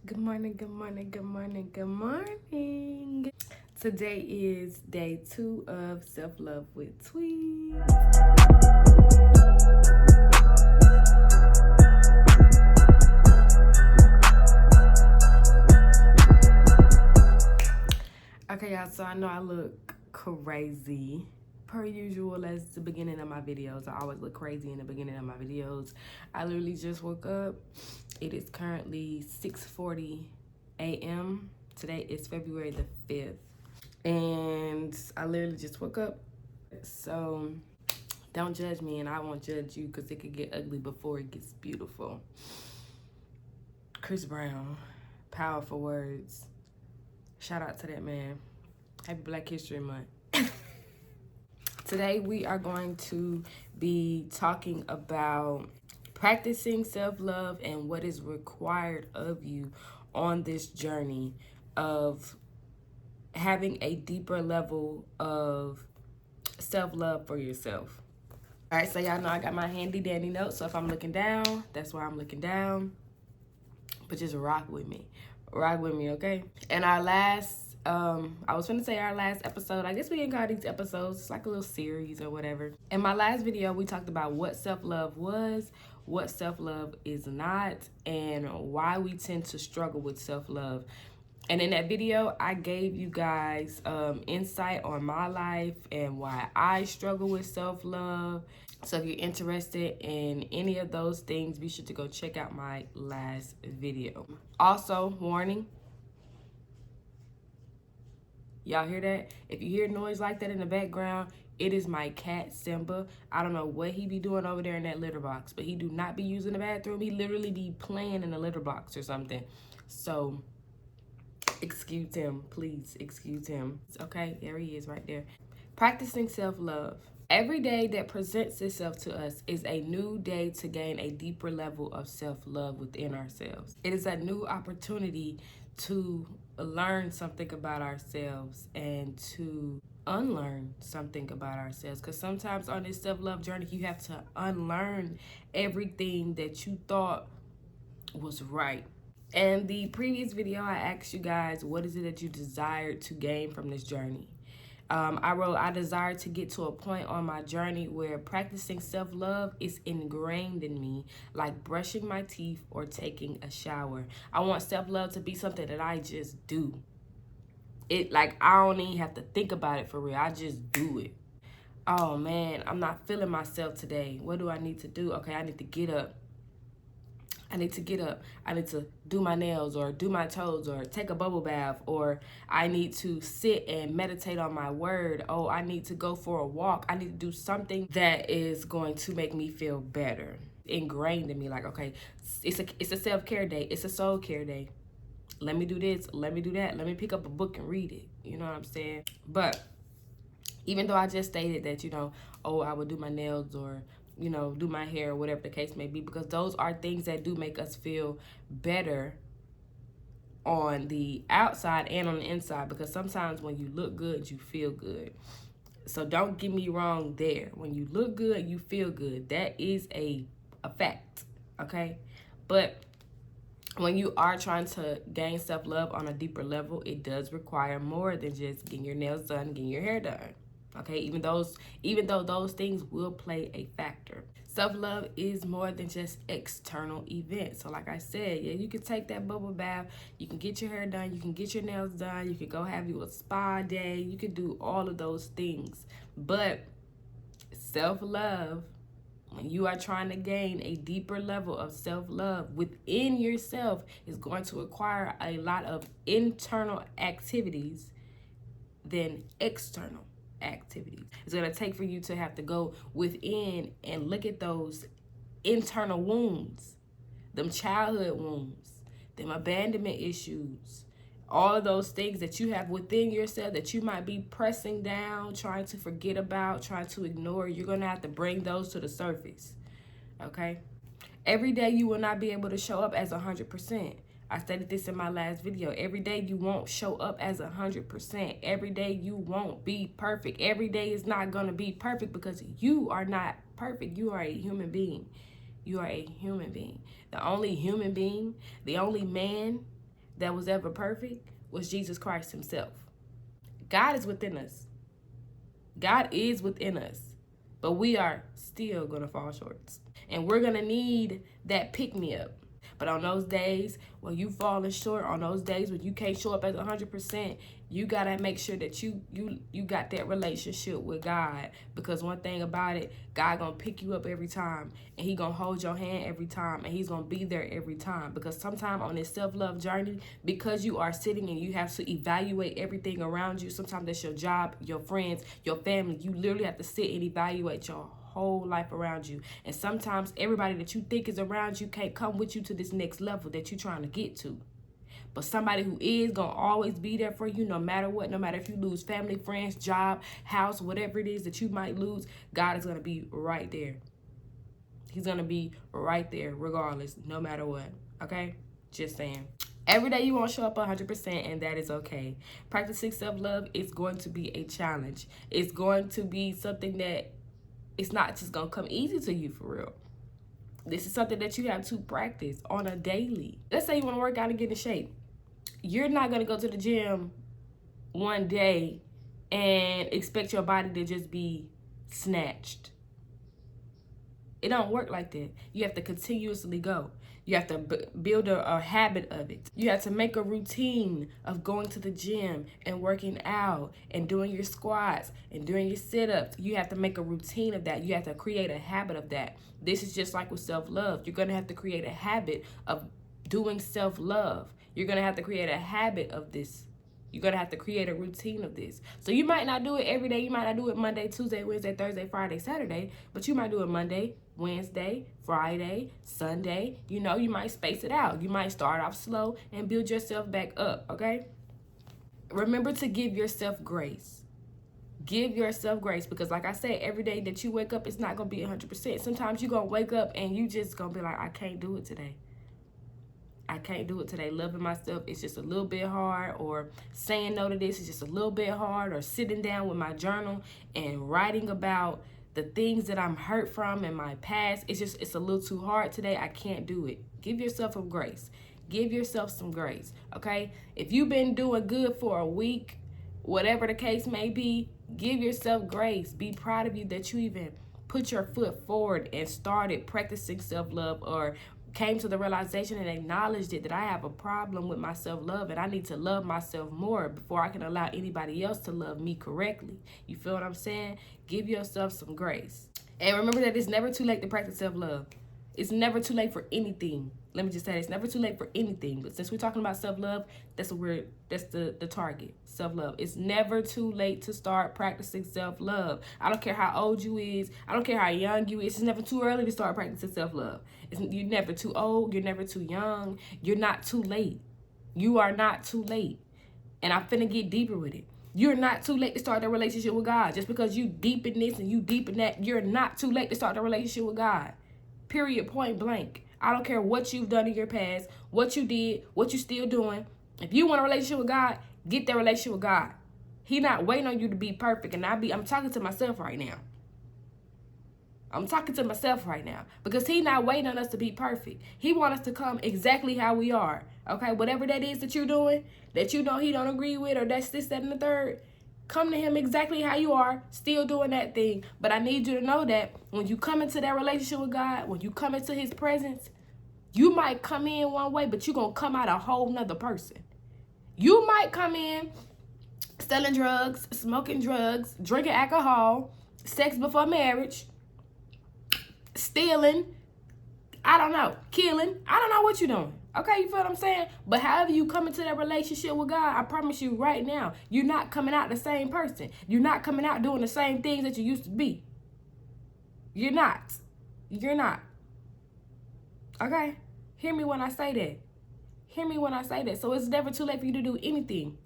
Good morning, good morning, good morning, good morning. Today is day 2 of Self-Love with Tweet. Okay, y'all, so I know I look crazy. Per usual, as the beginning of my videos, I always look crazy in the beginning of my videos. I literally just woke up. It is currently 6:40 a.m. Today is February the 5th. And I literally just woke up. So don't judge me and I won't judge you because it could get ugly before it gets beautiful. Chris Brown, powerful words. Shout out to that man. Happy Black History Month. Today we are going to be talking about practicing self-love and what is required of you on this journey of having a deeper level of self-love for yourself. All right, so y'all know I got my handy dandy notes, so if I'm looking down, that's why I'm looking down. But just rock with me, okay? And our last I was gonna say our last episode, I guess we can call these episodes, it's like a little series or whatever. In my last video, we talked about what self-love was, what self-love is not, and why we tend to struggle with self-love. And in that video, I gave you guys insight on my life and why I struggle with self-love. So if you're interested in any of those things, be sure to go check out my last video. Also, warning. Y'all hear that? If you hear noise like that in the background, it is my cat, Simba. I don't know what he be doing over there in that litter box, but he do not be using the bathroom. He literally be playing in the litter box or something. So excuse him, please excuse him. Okay, there he is right there. Practicing self-love. Every day that presents itself to us is a new day to gain a deeper level of self-love within ourselves. It is a new opportunity to learn something about ourselves and to unlearn something about ourselves, because sometimes on this self-love journey you have to unlearn everything that you thought was right. In the previous video, I asked you guys, what is it that you desired to gain from this journey? I wrote, I desire to get to a point on my journey where practicing self-love is ingrained in me, like brushing my teeth or taking a shower. I want self-love to be something that I just do. Like, I don't even have to think about it for real. I just do it. Oh man, I'm not feeling myself today. What do I need to do? Okay, I need to get up. I need to get up. I need to do my nails or do my toes or take a bubble bath, or I need to sit and meditate on my word. Oh, I need to go for a walk. I need to do something that is going to make me feel better. Ingrained in me, like, okay, it's a self-care day. It's a soul care day. Let me do this. Let me do that. Let me pick up a book and read it. You know what I'm saying? But even though I just stated that, oh, I would do my nails or do my hair or whatever the case may be, because those are things that do make us feel better on the outside and on the inside, because sometimes when you look good, you feel good. So don't get me wrong there. When you look good, you feel good. That is a fact, okay? But when you are trying to gain self-love on a deeper level, it does require more than just getting your nails done, getting your hair done. Okay, even though those things will play a factor. Self-love is more than just external events. So like I said, yeah, you can take that bubble bath, you can get your hair done, you can get your nails done, you can go have you a spa day, you can do all of those things. But self-love, when you are trying to gain a deeper level of self-love within yourself, is going to require a lot of internal activities than external activities. It's going to take for you to have to go within and look at those internal wounds, them childhood wounds, them abandonment issues, all of those things that you have within yourself that you might be pressing down, trying to forget about, trying to ignore. You're going to have to bring those to the surface, okay? Every day you will not be able to show up as 100%. I stated this in my last video. Every day you won't show up as 100%. Every day you won't be perfect. Every day is not going to be perfect because you are not perfect. You are a human being. You are a human being. The only human being, the only man that was ever perfect was Jesus Christ himself. God is within us. God is within us. But we are still going to fall short. And we're going to need that pick-me-up. But on those days when you falling short, on those days when you can't show up as 100%, you got to make sure that you got that relationship with God. Because one thing about it, God going to pick you up every time. And he going to hold your hand every time. And he's going to be there every time. Because sometimes on this self-love journey, because you are sitting and you have to evaluate everything around you. Sometimes that's your job, your friends, your family. You literally have to sit and evaluate your whole life around you. And sometimes everybody that you think is around you can't come with you to this next level that you're trying to get to. But somebody who is going to always be there for you no matter what, no matter if you lose family, friends, job, house, whatever it is that you might lose, God is going to be right there. He's going to be right there regardless, no matter what. Okay? Just saying. Every day you won't show up 100%, and that is okay. Practicing self-love is going to be a challenge. It's going to be something that it's not just going to come easy to you for real. This is something that you have to practice on a daily. Let's say you want to work out and get in shape. You're not going to go to the gym one day and expect your body to just be snatched. It don't work like that. You have to continuously go. You have to build a habit of it. You have to make a routine of going to the gym and working out and doing your squats and doing your sit-ups. You have to make a routine of that. You have to create a habit of that. This is just like with self-love. You're going to have to create a habit of doing self-love. You're going to have to create a habit of this. You're going to have to create a routine of this. So you might not do it every day. You might not do it Monday, Tuesday, Wednesday, Thursday, Friday, Saturday. But you might do it Monday, Wednesday, Friday, Sunday. You know, you might space it out. You might start off slow and build yourself back up, okay? Remember to give yourself grace. Give yourself grace because like I said, every day that you wake up, it's not going to be 100%. Sometimes you're going to wake up and you just going to be like, I can't do it today. I can't do it today. Loving myself is just a little bit hard, or saying no to this is just a little bit hard, or sitting down with my journal and writing about the things that I'm hurt from in my past. It's a little too hard today. I can't do it. Give yourself some grace. Give yourself some grace, okay? If you've been doing good for a week, whatever the case may be, give yourself grace. Be proud of you that you even put your foot forward and started practicing self-love, or came to the realization and acknowledged it, that I have a problem with my self-love and I need to love myself more before I can allow anybody else to love me correctly. You feel what I'm saying? Give yourself some grace. And remember that it's never too late to practice self-love. It's never too late for anything. Let me just say, it's never too late for anything. But since we're talking about self-love, that's the target, self-love. It's never too late to start practicing self-love. I don't care how old you is. I don't care how young you is. It's never too early to start practicing self-love. You're never too old. You're never too young. You're not too late. You are not too late. And I'm finna get deeper with it. You're not too late to start a relationship with God. Just because you deep in this and you deep in that, you're not too late to start a relationship with God. Period, point blank. I don't care what you've done in your past, what you did, what you're still doing. If you want a relationship with God, get that relationship with God. He not waiting on you to be perfect. And I'm talking to myself right now. I'm talking to myself right now. Because he not waiting on us to be perfect. He wants us to come exactly how we are. Okay, whatever that is that you're doing, that you know he don't agree with, or that's this, that, and the third. Come to him exactly how you are, still doing that thing. But I need you to know that when you come into that relationship with God, when you come into his presence, you might come in one way, but you're going to come out a whole nother person. You might come in selling drugs, smoking drugs, drinking alcohol, sex before marriage, stealing, I don't know, killing. I don't know what you're doing. Okay, you feel what I'm saying? But however you come into that relationship with God, I promise you right now, you're not coming out the same person. You're not coming out doing the same things that you used to be. You're not. You're not. Okay? Hear me when I say that. Hear me when I say that. So it's never too late for you to do anything.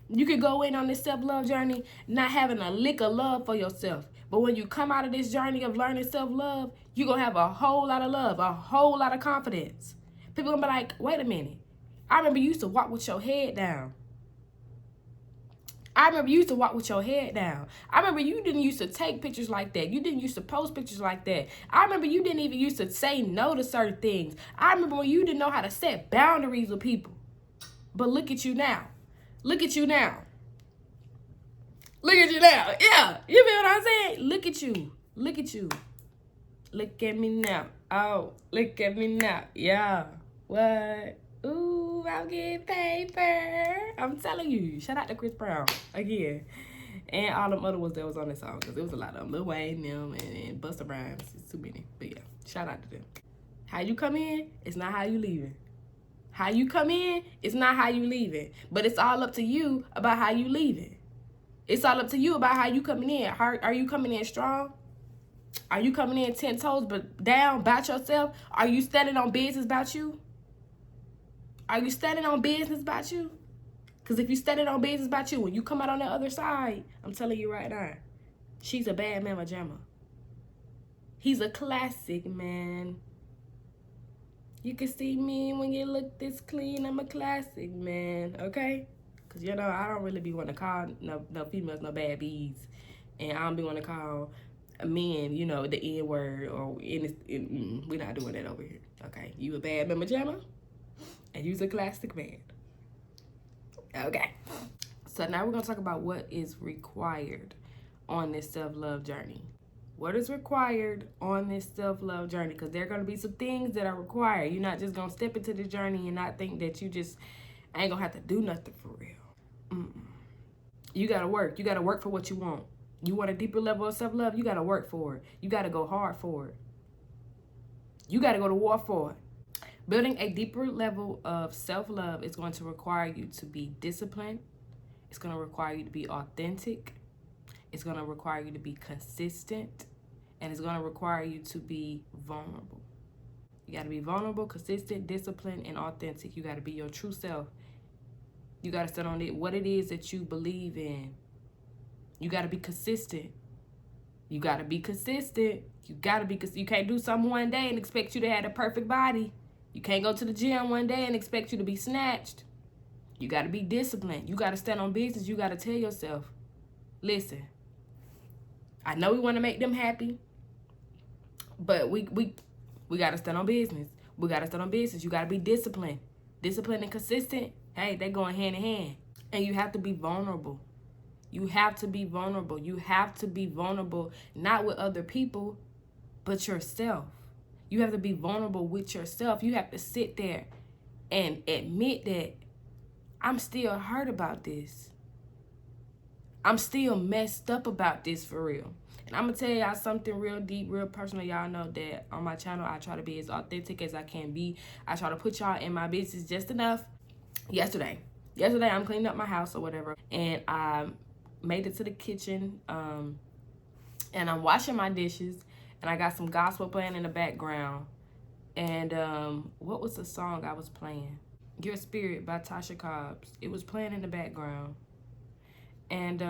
You could go in on this self-love journey not having a lick of love for yourself. But when you come out of this journey of learning self-love, you're going to have a whole lot of love, a whole lot of confidence. People going to be like, wait a minute. I remember you used to walk with your head down. I remember you used to walk with your head down. I remember you didn't used to take pictures like that. You didn't used to post pictures like that. I remember you didn't even used to say no to certain things. I remember when you didn't know how to set boundaries with people. But look at you now. Look at you now. Look at you now. Yeah. You feel what I'm saying? Look at you. Look at you. Look at me now. Oh, look at me now. Yeah. What? Ooh, I'm getting paper. I'm telling you. Shout out to Chris Brown again. And all them other ones that was on this song. Because there was a lot of them. Lil Wayne, them, and Busta Rhymes. It's too many. But yeah, shout out to them. How you come in, it's not how you leaving. How you come in, it's not how you leaving. But it's all up to you about how you leaving. It's all up to you about how you coming in. Are you coming in strong? Are you coming in 10 toes but down about yourself? Are you standing on business about you? Are you standing on business about you? Because if you standing on business about you, when you come out on the other side, I'm telling you right now, she's a bad mama jamma. He's a classic, man. You can see me when you look this clean. I'm a classic, man. Okay? Because, you know, I don't really be wanting to call no females no bad bees. And I don't be wanting to call men, you know, the N-word. Or we're not doing that over here. Okay? You a bad mama jamma. And you's a classic man. Okay. So now we're going to talk about what is required on this self-love journey. What is required on this self-love journey? Because there are going to be some things that are required. You're not just going to step into the journey and not think that you just ain't going to have to do nothing for real. You got to work. You got to work for what you want. You want a deeper level of self-love? You got to work for it. You got to go hard for it. You got to go to war for it. Building a deeper level of self-love is going to require you to be disciplined. It's going to require you to be authentic. It's going to require you to be consistent. And it's going to require you to be vulnerable. You got to be vulnerable, consistent, disciplined, and authentic. You got to be your true self. You got to stand on it, what it is that you believe in. You got to be consistent. You got to be consistent. You got to be, you can't do something one day and expect you to have a perfect body. You can't go to the gym one day and expect you to be snatched. You got to be disciplined. You got to stand on business. You got to tell yourself, listen, I know we want to make them happy, but we got to stand on business. We got to stand on business. You got to be disciplined. Disciplined and consistent, hey, they're going hand in hand. And you have to be vulnerable. You have to be vulnerable. You have to be vulnerable, not with other people, but yourself. You have to be vulnerable with yourself. You have to sit there and admit that I'm still hurt about this. I'm still messed up about this for real. And I'm going to tell y'all something real deep, real personal. Y'all know that on my channel, I try to be as authentic as I can be. I try to put y'all in my business just enough. Yesterday, I'm cleaning up my house or whatever. And I made it to the kitchen. And I'm washing my dishes. And I got some gospel playing in the background. And what was the song I was playing? Your Spirit by Tasha Cobbs. It was playing in the background. And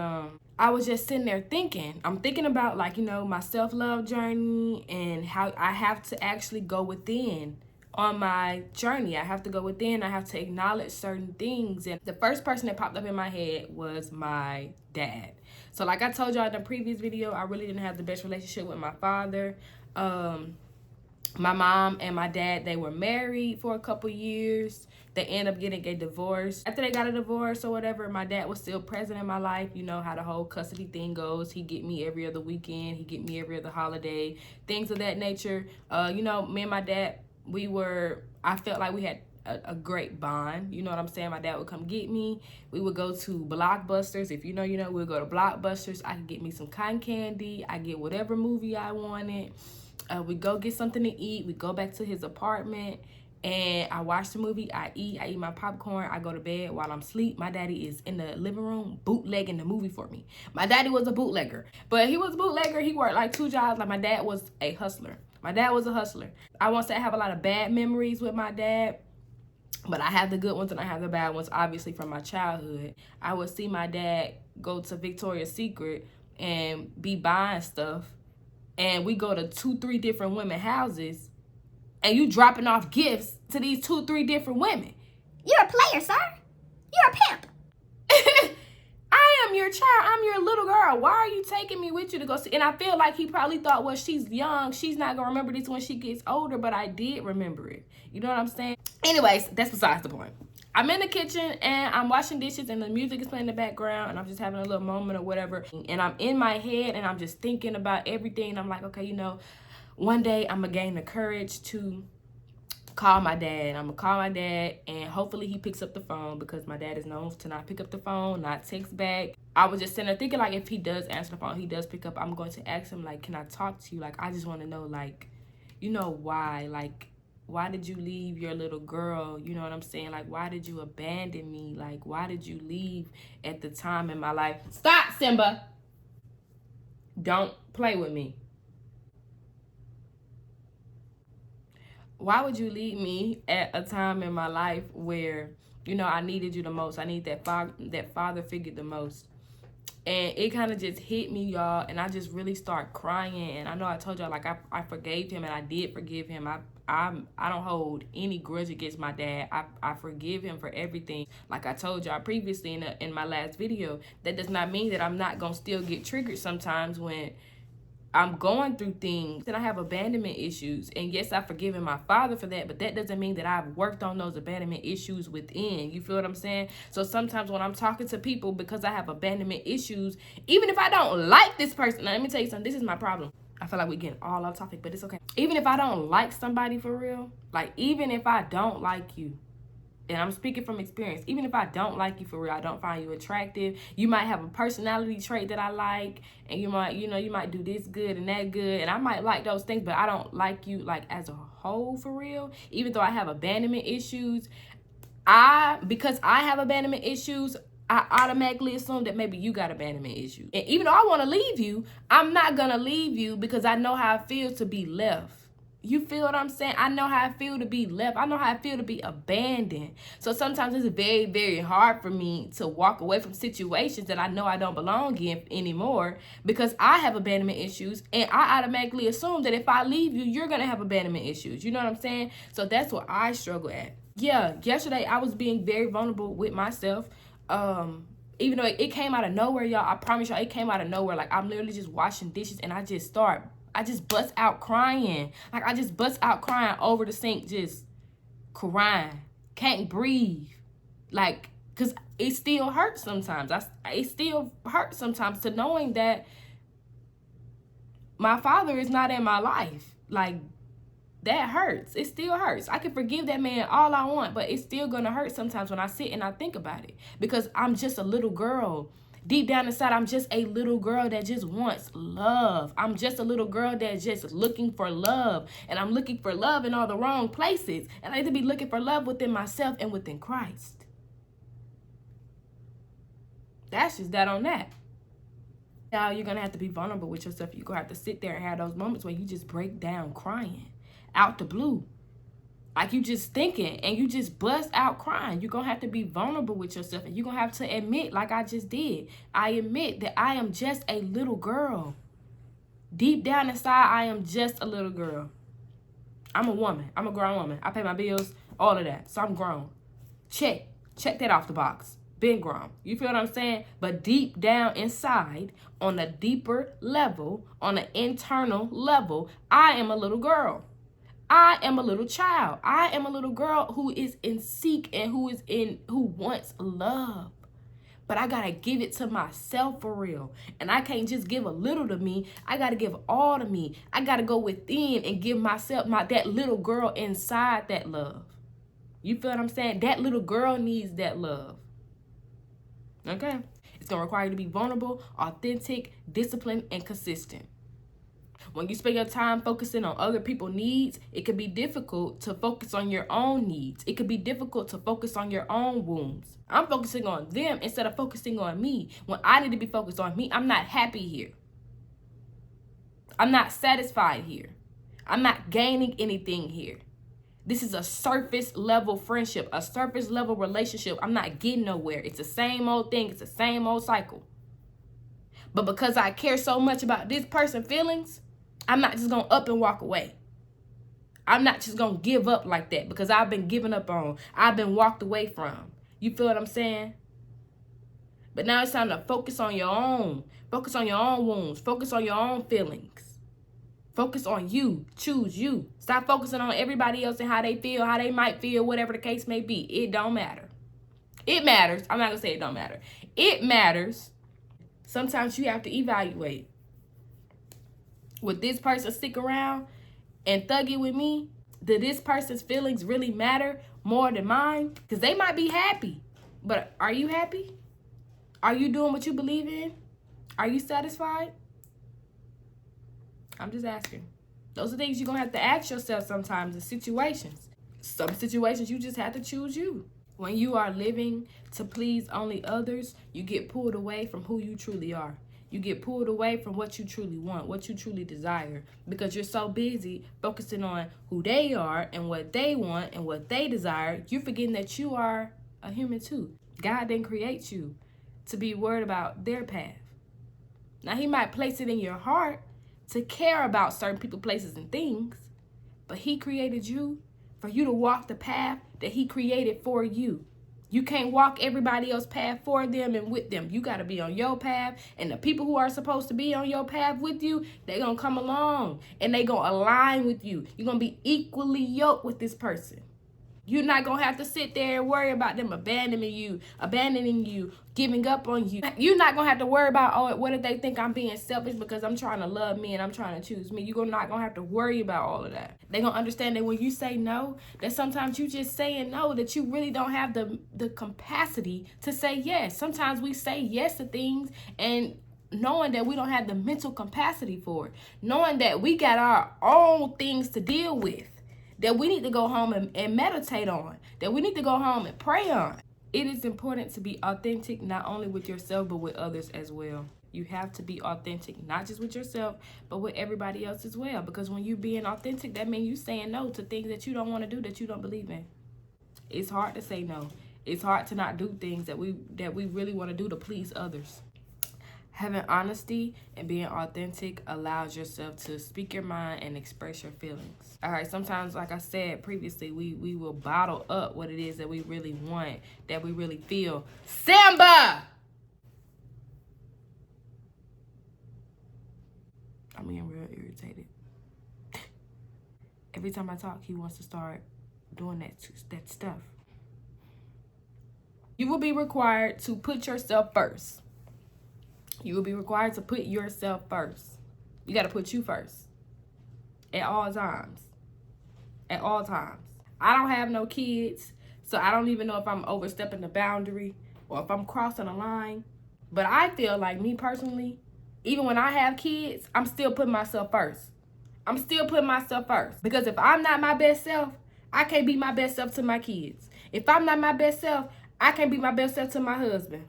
I was just sitting there thinking. I'm thinking about, like, you know, my self-love journey and how I have to actually go within on my journey. I have to go within. I have to acknowledge certain things. And the first person that popped up in my head was my dad. So like I told y'all in the previous video, I really didn't have the best relationship with my father. My mom and my dad, they were married for a couple years. They ended up getting a divorce. After they got a divorce or whatever, my dad was still present in my life. You know how the whole custody thing goes. He get me every other weekend. He get me every other holiday. Things of that nature. You know, me and my dad, I felt like we had a great bond. You know what I'm saying? My dad would come get me. We would go to Blockbusters. If you know, you know, we'd go to Blockbusters. I could get me some cotton candy. I get whatever movie I wanted. We go get something to eat. We go back to his apartment. And I watch the movie. I eat my popcorn. I go to bed while I'm asleep. My daddy is in the living room bootlegging the movie for me. My daddy was a bootlegger. But he was a bootlegger. He worked like 2 jobs. Like my dad was a hustler. My dad was a hustler. I won't say I have a lot of bad memories with my dad. But I have the good ones and I have the bad ones, obviously, from my childhood. I would see my dad go to Victoria's Secret and be buying stuff. And we go to 2-3 different women houses. And you dropping off gifts to these 2-3 different women. You're a player, sir. You're a pimp. I am your child. I'm your little girl. Why are you taking me with you to go see? And I feel like he probably thought, well, she's young. She's not going to remember this when she gets older. But I did remember it. You know what I'm saying? Anyways, that's besides the point. I'm in the kitchen and I'm washing dishes and the music is playing in the background and I'm just having a little moment or whatever. And I'm in my head and I'm just thinking about everything. And I'm like, okay, you know, one day I'm gonna gain the courage to call my dad. I'm gonna call my dad and hopefully he picks up the phone, because my dad is known to not pick up the phone, not text back. I was just sitting there thinking, like, if he does answer the phone, he does pick up, I'm going to ask him, like, can I talk to you? Like, I just want to know, like, you know, why? Like, why did you leave your little girl? You know what I'm saying? Like, why did you abandon me? Like, why did you leave at the time in my life? Stop, Simba. Don't play with me. Why would you leave me at a time in my life where, you know, I needed you the most? I need that father figure the most. And it kind of just hit me, y'all, and I just really start crying. And I know I told y'all, like, I forgave him, and I did forgive him. I don't hold any grudge against my dad. I forgive him for everything. Like I told y'all previously in my last video, that does not mean that I'm not gonna still get triggered sometimes when I'm going through things and I have abandonment issues. And yes, I've forgiven my father for that, but that doesn't mean that I've worked on those abandonment issues within. You feel what I'm saying? So sometimes when I'm talking to people, because I have abandonment issues, even if I don't like this person, now let me tell you something, this is my problem. I feel like we're getting all off topic, but it's okay. Even if I don't like somebody for real, like even if I don't like you, and I'm speaking from experience, even if I don't like you for real, I don't find you attractive, you might have a personality trait that I like, and you might do this good and that good, and I might like those things, but I don't like you like as a whole for real. Even though I have abandonment issues, because I have abandonment issues, I automatically assume that maybe you got abandonment issues. And even though I want to leave you, I'm not gonna leave you, because I know how it feels to be left. You feel what I'm saying? I know how I feel to be left. I know how I feel to be abandoned. So sometimes it's very, very hard for me to walk away from situations that I know I don't belong in anymore, because I have abandonment issues, and I automatically assume that if I leave you, you're going to have abandonment issues. You know what I'm saying? So that's what I struggle at. Yeah, yesterday I was being very vulnerable with myself. Even though it came out of nowhere, y'all, I promise y'all, it came out of nowhere. Like, I'm literally just washing dishes and I just bust out crying. Like, I just bust out crying over the sink, just crying. Can't breathe. Like, because it still hurts sometimes. It still hurts sometimes to knowing that my father is not in my life. Like, that hurts. It still hurts. I can forgive that man all I want, but it's still going to hurt sometimes when I sit and I think about it. Because I'm just a little girl. Deep down inside, I'm just a little girl that just wants love. I'm just a little girl that's just looking for love. And I'm looking for love in all the wrong places. And I need to be looking for love within myself and within Christ. That's just that on that. Now, you're going to have to be vulnerable with yourself. You're going to have to sit there and have those moments where you just break down crying out the blue. Like, you just thinking and you just bust out crying. You're going to have to be vulnerable with yourself, and you're going to have to admit, like I just did, I admit that I am just a little girl. Deep down inside, I am just a little girl. I'm a woman. I'm a grown woman. I pay my bills, all of that. So I'm grown. Check that off the box. Been grown. You feel what I'm saying? But deep down inside, on a deeper level, on an internal level, I am a little girl. I am a little child. I am a little girl who is in seek and who wants love. But I gotta give it to myself for real. And I can't just give a little to me. I gotta give all to me. I gotta go within and give myself that little girl inside that love. You feel what I'm saying? That little girl needs that love. Okay? It's gonna require you to be vulnerable, authentic, disciplined, and consistent. When you spend your time focusing on other people's needs, it could be difficult to focus on your own needs. It could be difficult to focus on your own wounds. I'm focusing on them instead of focusing on me. When I need to be focused on me, I'm not happy here. I'm not satisfied here. I'm not gaining anything here. This is a surface level friendship, a surface level relationship. I'm not getting nowhere. It's the same old thing. It's the same old cycle. But because I care so much about this person's feelings, I'm not just going to up and walk away. I'm not just going to give up like that, because I've been given up on. I've been walked away from. You feel what I'm saying? But now it's time to focus on your own. Focus on your own wounds. Focus on your own feelings. Focus on you. Choose you. Stop focusing on everybody else and how they feel, how they might feel, whatever the case may be. It don't matter. It matters. I'm not going to say it don't matter. It matters. Sometimes you have to evaluate. Would this person stick around and thug it with me? Did this person's feelings really matter more than mine? Because they might be happy. But are you happy? Are you doing what you believe in? Are you satisfied? I'm just asking. Those are things you're going to have to ask yourself sometimes in situations. Some situations you just have to choose you. When you are living to please only others, you get pulled away from who you truly are. You get pulled away from what you truly want, what you truly desire, because you're so busy focusing on who they are and what they want and what they desire. You're forgetting that you are a human too. God didn't create you to be worried about their path. Now, he might place it in your heart to care about certain people, places, and things, but he created you for you to walk the path that he created for you. You can't walk everybody else's path for them and with them. You got to be on your path, and the people who are supposed to be on your path with you, they're going to come along, and they're going to align with you. You're going to be equally yoked with this person. You're not going to have to sit there and worry about them abandoning you, giving up on you. You're not going to have to worry about, oh, what if they think I'm being selfish because I'm trying to love me and I'm trying to choose me. You're not going to have to worry about all of that. They're going to understand that when you say no, that sometimes you just saying no, that you really don't have the capacity to say yes. Sometimes we say yes to things and knowing that we don't have the mental capacity for it, knowing that we got our own things to deal with, that we need to go home and meditate on, that we need to go home and pray on. It is important to be authentic, not only with yourself, but with others as well. You have to be authentic, not just with yourself, but with everybody else as well. Because when you're being authentic, that means you saying no to things that you don't want to do, that you don't believe in. It's hard to say no. It's hard to not do things that we really want to do to please others. Having honesty and being authentic allows yourself to speak your mind and express your feelings. All right, sometimes, like I said previously, we will bottle up what it is that we really want, that we really feel. Samba! I'm getting real irritated. Every time I talk, he wants to start doing that stuff. You will be required to put yourself first. You will be required to put yourself first. You got to put you first. At all times. At all times. I don't have no kids, so I don't even know if I'm overstepping the boundary or if I'm crossing a line. But I feel like, me personally, even when I have kids, I'm still putting myself first. I'm still putting myself first. Because if I'm not my best self, I can't be my best self to my kids. If I'm not my best self, I can't be my best self to my husband.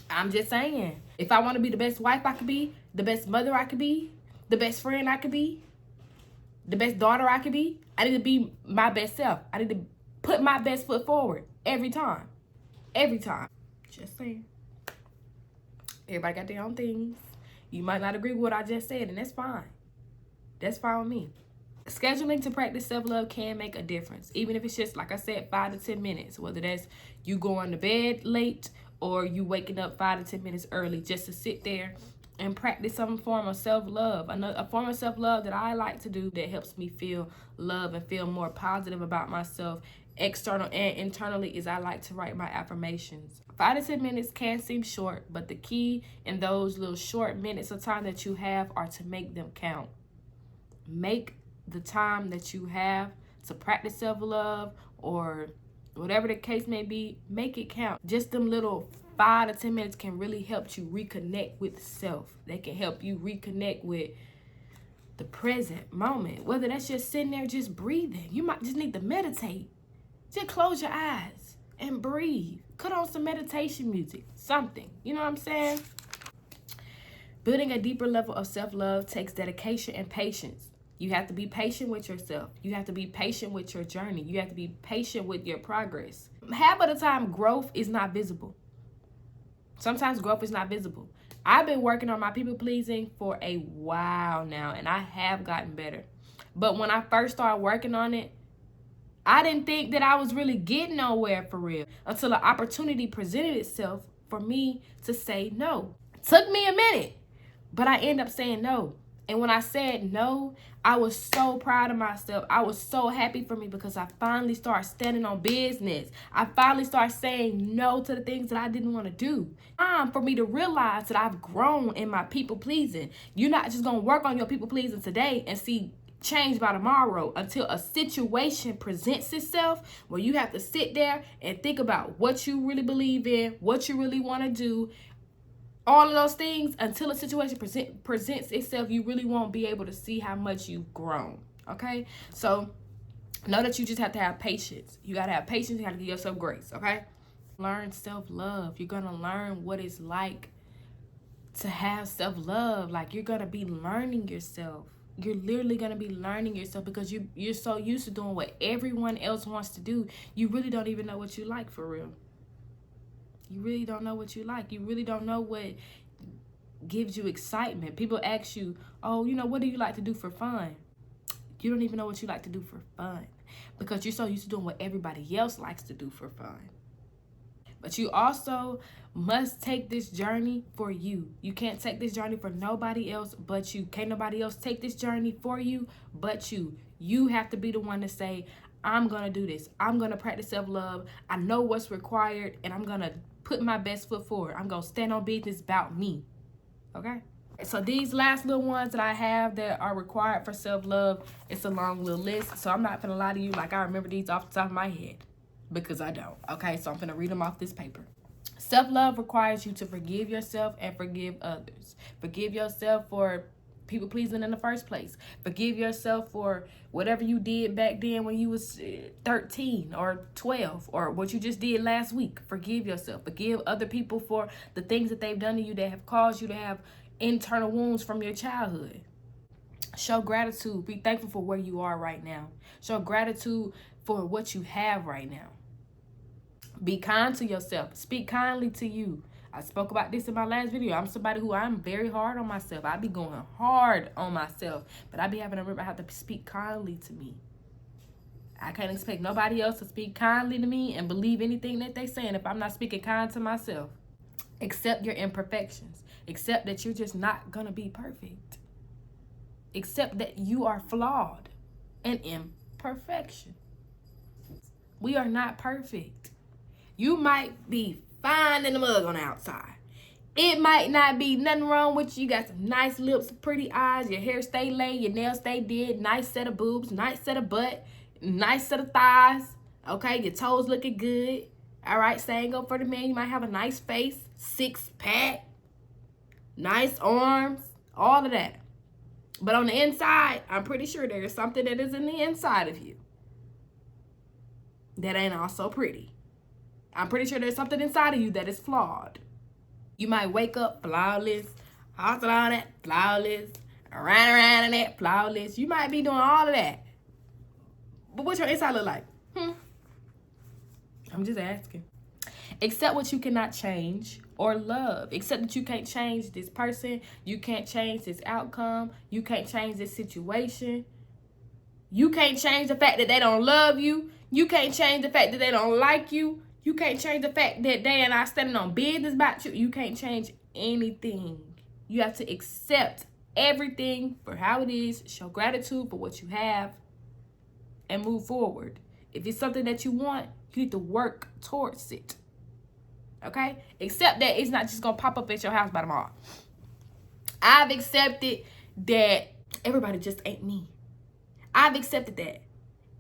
I'm just saying, if I want to be the best wife I could be, the best mother I could be, the best friend I could be, the best daughter I could be, I need to be my best self. I need to put my best foot forward every time. Every time. Just saying. Everybody got their own things. You might not agree with what I just said, and that's fine. That's fine with me. Scheduling to practice self-love can make a difference, even if it's just, like I said, 5 to 10 minutes, whether that's you going to bed late or you waking up 5 to 10 minutes early, just to sit there and practice some form of self-love. A form of self-love that I like to do that helps me feel love and feel more positive about myself, external and internally, is I like to write my affirmations. 5 to 10 minutes can seem short, but the key in those little short minutes of time that you have are to make them count. Make the time that you have to practice self-love or whatever the case may be, make it count. Just them little 5 to 10 minutes can really help you reconnect with self. They can help you reconnect with the present moment. Whether that's just sitting there just breathing. You might just need to meditate. Just close your eyes and breathe. Cut on some meditation music. Something. You know what I'm saying? Building a deeper level of self-love takes dedication and patience. You have to be patient with yourself. You have to be patient with your journey. You have to be patient with your progress. Half of the time, growth is not visible. Sometimes growth is not visible. I've been working on my people pleasing for a while now, and I have gotten better. But when I first started working on it, I didn't think that I was really getting nowhere for real until an opportunity presented itself for me to say no. It took me a minute, but I ended up saying no. And when I said no, I was so proud of myself. I was so happy for me because I finally started standing on business. I finally started saying no to the things that I didn't want to do. For me to realize that I've grown in my people pleasing. You're not just going to work on your people pleasing today and see change by tomorrow until a situation presents itself where you have to sit there and think about what you really believe in, what you really want to do. All of those things, until a situation presents itself, you really won't be able to see how much you've grown. Okay? So know that you just have to have patience. You got to have patience. You got to give yourself grace. Okay? Learn self-love. You're going to learn what it's like to have self-love. Like, you're going to be learning yourself. You're literally going to be learning yourself because you're so used to doing what everyone else wants to do. You really don't even know what you like for real. You really don't know what you like. You really don't know what gives you excitement. People ask you, oh, what do you like to do for fun? You don't even know what you like to do for fun because you're so used to doing what everybody else likes to do for fun. But you also must take this journey for you. You can't take this journey for nobody else but you. Can't nobody else take this journey for you but you. You have to be the one to say, I'm going to do this. I'm going to practice self-love. I know what's required, and I'm going to put my best foot forward. I'm going to stand on business about me. Okay? So these last little ones that I have that are required for self-love, it's a long little list. So I'm not going to lie to you like I remember these off the top of my head because I don't. Okay? So I'm going to read them off this paper. Self-love requires you to forgive yourself and forgive others. Forgive yourself for people pleasing in the first place. Forgive yourself for whatever you did back then when you was 13 or 12 or what you just did last week. Forgive yourself. Forgive other people for the things that they've done to you that have caused you to have internal wounds from your childhood. Show gratitude. Be thankful for where you are right now. Show gratitude for what you have right now. Be kind to yourself. Speak kindly to you. I spoke about this in my last video. I'm somebody who I'm very hard on myself. I be going hard on myself. But I be having to remember how to speak kindly to me. I can't expect nobody else to speak kindly to me and believe anything that they saying if I'm not speaking kind to myself. Accept your imperfections. Accept that you're just not going to be perfect. Accept that you are flawed and imperfection. We are not perfect. You might be fine in the mug on the outside. It might not be nothing wrong with you. You got some nice lips, pretty eyes, your hair stay laid, your nails stay did, nice set of boobs, nice set of butt, nice set of thighs. Okay, your toes looking good. All right, same go for the man. You might have a nice face, six-pack, nice arms, all of that. But on the inside, I'm pretty sure there is something that is in the inside of you that ain't also pretty. I'm pretty sure there's something inside of you that is flawed. You might wake up flawless, hustle all that, flawless, around in that, flawless. You might be doing all of that. But what's your inside look like? I'm just asking. Accept what you cannot change or love. Accept that you can't change this person. You can't change this outcome. You can't change this situation. You can't change the fact that they don't love you. You can't change the fact that they don't like you. You can't change the fact that they are not standing on business about you. You can't change anything. You have to accept everything for how it is, show gratitude for what you have, and move forward. If it's something that you want, you need to work towards it. Okay? Accept that it's not just going to pop up at your house by tomorrow. I've accepted that everybody just ain't me. I've accepted that.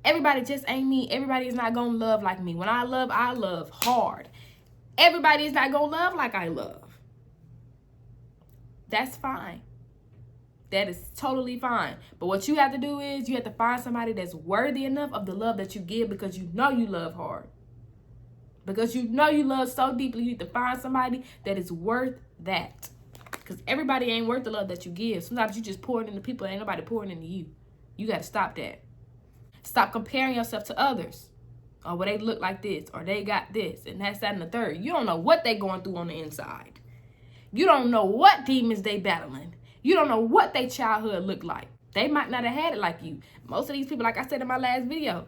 Everybody just ain't me. Everybody is not going to love like me. When I love hard. Everybody is not going to love like I love. That's fine. That is totally fine. But what you have to do is you have to find somebody that's worthy enough of the love that you give because you know you love hard. Because you know you love so deeply, you need to find somebody that is worth that. Because everybody ain't worth the love that you give. Sometimes you just pour it into people. Ain't nobody pouring into you. You got to stop that. Stop comparing yourself to others. Or well, they look like this. Or they got this. And that's that and the third. You don't know what they going through on the inside. You don't know what demons they battling. You don't know what their childhood looked like. They might not have had it like you. Most of these people, like I said in my last video,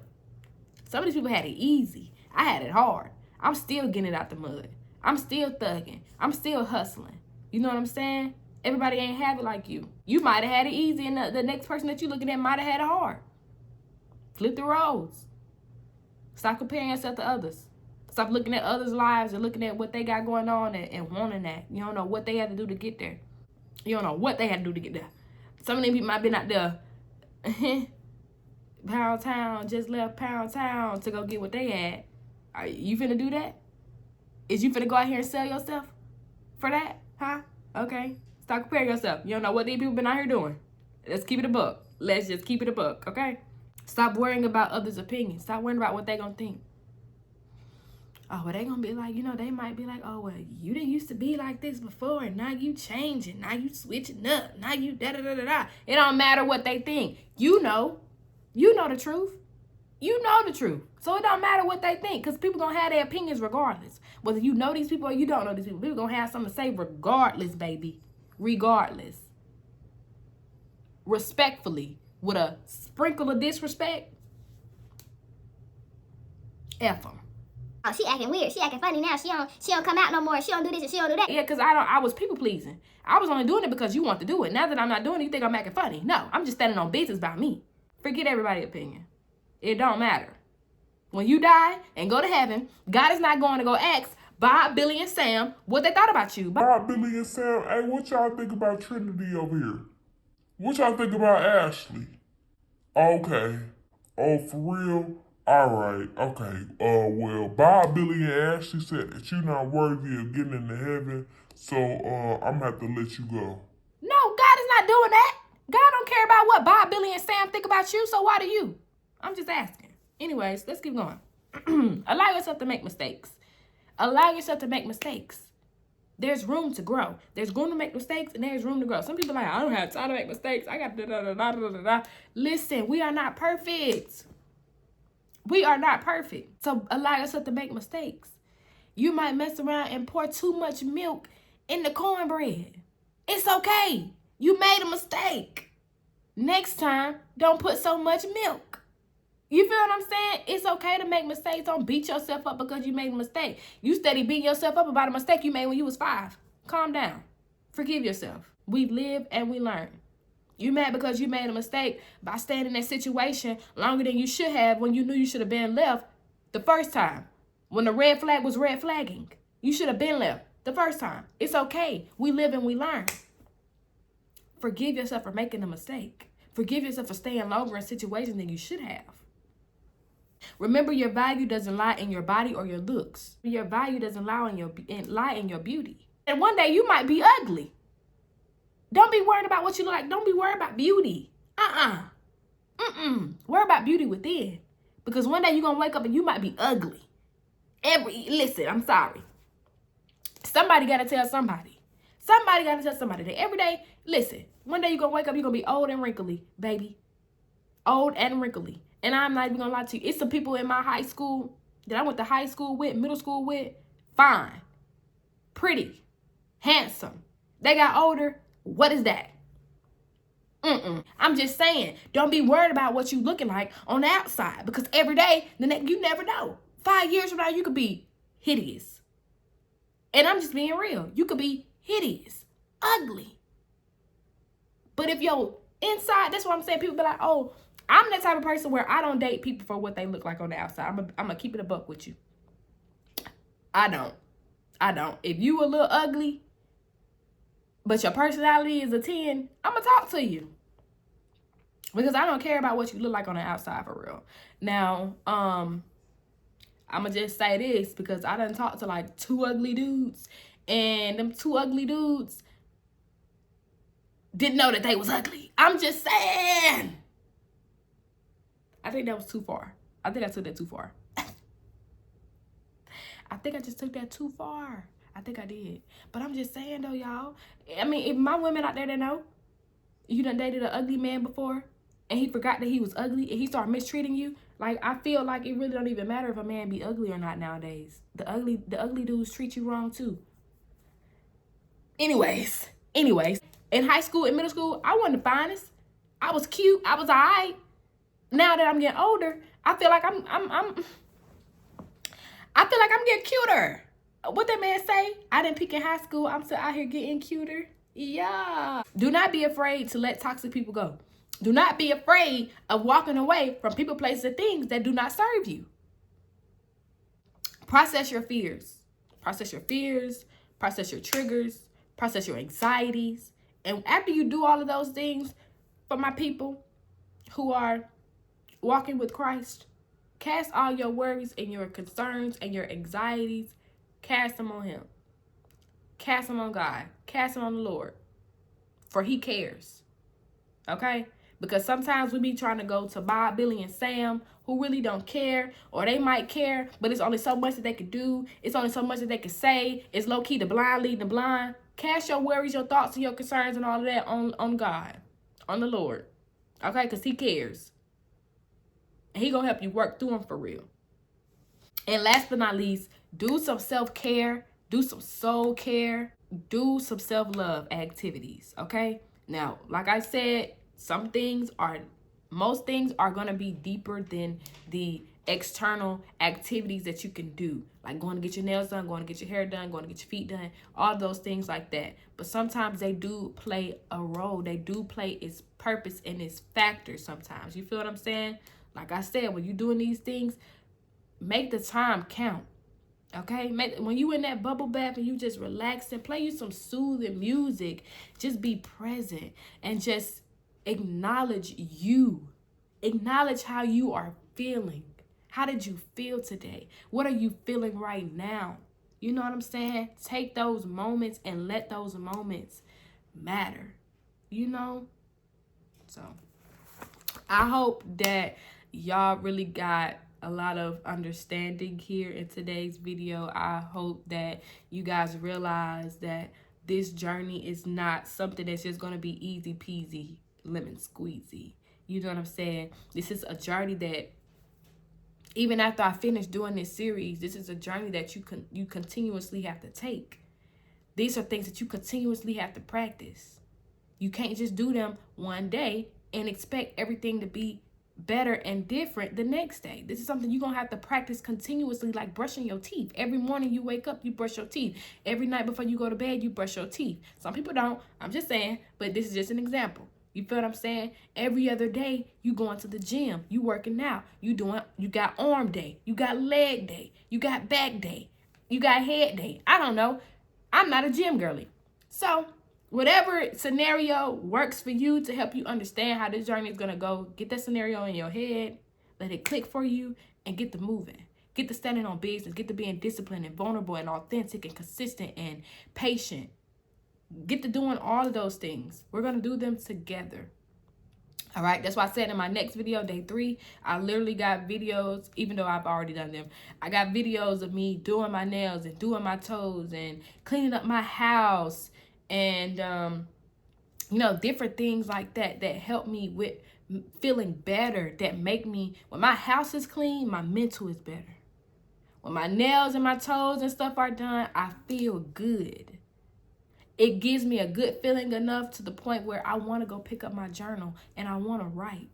some of these people had it easy. I had it hard. I'm still getting it out the mud. I'm still thugging. I'm still hustling. You know what I'm saying? Everybody ain't have it like you. You might have had it easy, and the next person that you looking at might have had it hard. Flip the roles. Stop comparing yourself to others. Stop looking at others' lives and looking at what they got going on and wanting that. You don't know what they had to do to get there. You don't know what they had to do to get there. Some of them people might be out there. Pound Town just left Pound Town to go get what they had. Are you finna do that? Is you finna go out here and sell yourself for that? Huh? Okay. Stop comparing yourself. You don't know what these people been out here doing. Let's keep it a buck. Let's just keep it a buck, okay? Stop worrying about others' opinions. Stop worrying about what they gonna think. Oh, well, they gonna be like, they might be like, oh, well, you didn't used to be like this before, and now you changing. Now you switching up. Now you da-da-da-da-da. It don't matter what they think. You know the truth. You know the truth. So it don't matter what they think, because people gonna have their opinions regardless. Whether you know these people or you don't know these people, people gonna have something to say regardless, baby. Regardless. Respectfully. With a sprinkle of disrespect. F them. Oh, she acting weird. She acting funny now. She don't come out no more. She don't do this and she don't do that. Yeah, because I was people pleasing. I was only doing it because you want to do it. Now that I'm not doing it, you think I'm acting funny. No, I'm just standing on business by me. Forget everybody's opinion. It don't matter. When you die and go to heaven, God is not going to go ask Bob, Billy, and Sam what they thought about you. Bob, Billy, and Sam, hey, what y'all think about Trinity over here? What y'all think about Ashley? Okay. Oh, for real? Alright, okay. Well, Bob, Billy, and Ashley said that you're not worthy of getting into heaven, so, I'm gonna have to let you go. No, God is not doing that. God don't care about what Bob, Billy, and Sam think about you, so why do you? I'm just asking. Anyways, let's keep going. Allow yourself to make mistakes. Allow yourself to make mistakes. There's room to grow. There's room to make mistakes, and there's room to grow. Some people are like, I don't have time to make mistakes. I got da-da-da-da-da-da-da. Listen, we are not perfect. We are not perfect. So allow yourself to make mistakes. You might mess around and pour too much milk in the cornbread. It's okay. You made a mistake. Next time, don't put so much milk. You feel what I'm saying? It's okay to make mistakes. Don't beat yourself up because you made a mistake. You steady beating yourself up about a mistake you made when you was 5. Calm down. Forgive yourself. We live and we learn. You mad because you made a mistake by staying in that situation longer than you should have when you knew you should have been left the first time. When the red flag was red flagging. You should have been left the first time. It's okay. We live and we learn. Forgive yourself for making a mistake. Forgive yourself for staying longer in situations than you should have. Remember, your value doesn't lie in your body or your looks. Your value doesn't lie in your beauty. And one day you might be ugly. Don't be worried about what you look like. Don't be worried about beauty. Worry about beauty within. Because one day you're going to wake up and you might be ugly. Listen, I'm sorry. Somebody got to tell somebody. Somebody got to tell somebody that every day, listen, one day you're going to wake up, you're going to be old and wrinkly, baby. Old and wrinkly. And I'm not even going to lie to you. It's some people in my high school that I went to high school with, middle school with. Fine. Pretty. Handsome. They got older. What is that? I'm just saying, don't be worried about what you looking like on the outside. Because every day, you never know. 5 years from now, you could be hideous. And I'm just being real. You could be hideous. Ugly. But if your inside, that's what I'm saying. People be like, oh, I'm that type of person where I don't date people for what they look like on the outside. I'm going to keep it a buck with you. I don't. If you a little ugly, but your personality is a 10, I'm going to talk to you. Because I don't care about what you look like on the outside for real. Now, I'm going to just say this because I done talked to like 2 ugly dudes. And them 2 ugly dudes didn't know that they was ugly. I'm just saying. I think that was too far. I think I took that too far. I think I just took that too far. I think I did. But I'm just saying though, y'all. I mean, if my women out there that know, you done dated an ugly man before and he forgot that he was ugly and he started mistreating you. Like, I feel like it really don't even matter if a man be ugly or not nowadays. The ugly dudes treat you wrong too. Anyways. In high school and middle school, I wasn't the finest. I was cute. I was all right. Now that I'm getting older, I feel like I'm getting cuter. What that man say? I didn't peak in high school. I'm still out here getting cuter. Yeah. Do not be afraid to let toxic people go. Do not be afraid of walking away from people, places, and things that do not serve you. Process your fears. Process your fears. Process your triggers. Process your anxieties. And after you do all of those things, for my people who are walking with Christ, cast all your worries and your concerns and your anxieties, cast them on him. Cast them on God. Cast them on the Lord. For he cares. Okay? Because sometimes we be trying to go to Bob, Billy, and Sam who really don't care, or they might care, but it's only so much that they can do. It's only so much that they can say. It's low-key the blind leading the blind. Cast your worries, your thoughts, and your concerns and all of that on God, on the Lord. Okay? Because he cares. And he going to help you work through them for real. And last but not least, do some self-care. Do some soul care. Do some self-love activities. Okay? Now, like I said, most things are going to be deeper than the external activities that you can do, like going to get your nails done, going to get your hair done, going to get your feet done, all those things like that. But sometimes they do play a role. They do play its purpose and its factor sometimes. You feel what I'm saying? Like I said, when you're doing these things, make the time count. Okay, when you in that bubble bath and you just relax and play you some soothing music, just be present and just acknowledge you. Acknowledge how you are feeling. How did you feel today? What are you feeling right now? You know what I'm saying? Take those moments and let those moments matter. You know? So, I hope that y'all really got a lot of understanding here in today's video. I hope that you guys realize that this journey is not something that's just going to be easy peasy, lemon squeezy. You know what I'm saying? This is a journey that even after I finish doing this series, this is a journey that you continuously have to take. These are things that you continuously have to practice. You can't just do them one day and expect everything to be better and different the next day. This is something you're going to have to practice continuously, like brushing your teeth. Every morning you wake up, you brush your teeth. Every night before you go to bed, you brush your teeth. Some people don't. I'm just saying, but this is just an example. You feel what I'm saying? Every other day, you going to the gym. You working out. You got arm day. You got leg day. You got back day. You got head day. I don't know. I'm not a gym girly. So whatever scenario works for you to help you understand how this journey is going to go, get that scenario in your head, let it click for you, and get to moving. Get to standing on business. Get to being disciplined and vulnerable and authentic and consistent and patient. Get to doing all of those things. We're going to do them together. All right, that's why I said in my next video, day 3, I literally got videos, even though I've already done them. I got videos of me doing my nails and doing my toes and cleaning up my house and, different things like that help me with feeling better, that make me, when my house is clean, my mental is better. When my nails and my toes and stuff are done, I feel good. It gives me a good feeling enough to the point where I want to go pick up my journal and I want to write.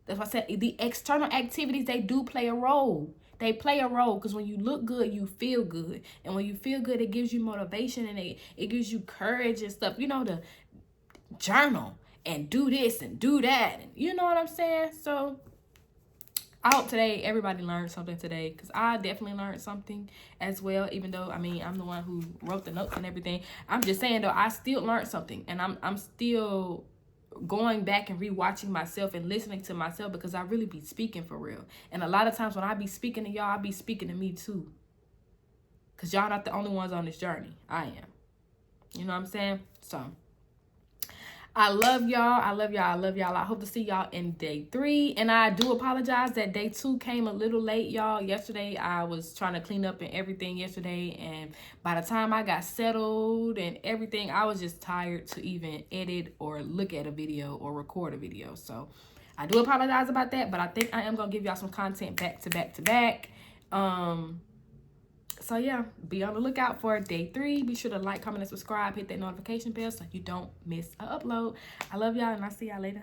That's why I said the external activities, they do play a role. They play a role because when you look good, you feel good. And when you feel good, it gives you motivation and it gives you courage and stuff. To journal and do this and do that. And you know what I'm saying? So I hope today everybody learned something today, because I definitely learned something as well, even though, I'm the one who wrote the notes and everything. I'm just saying, though, I still learned something, and I'm still going back and rewatching myself and listening to myself, because I really be speaking for real. And a lot of times when I be speaking to y'all, I be speaking to me too, because y'all not the only ones on this journey. I am. You know what I'm saying? So I love y'all. I love y'all. I love y'all. I hope to see y'all in day 3. And I do apologize that day 2 came a little late, y'all. Yesterday, I was trying to clean up and everything yesterday. And by the time I got settled and everything, I was just tired to even edit or look at a video or record a video. So I do apologize about that. But I think I am going to give y'all some content back to back to back. So yeah, be on the lookout for day 3. Be sure to like, comment, and subscribe. Hit that notification bell so you don't miss an upload. I love y'all, and I'll see y'all later.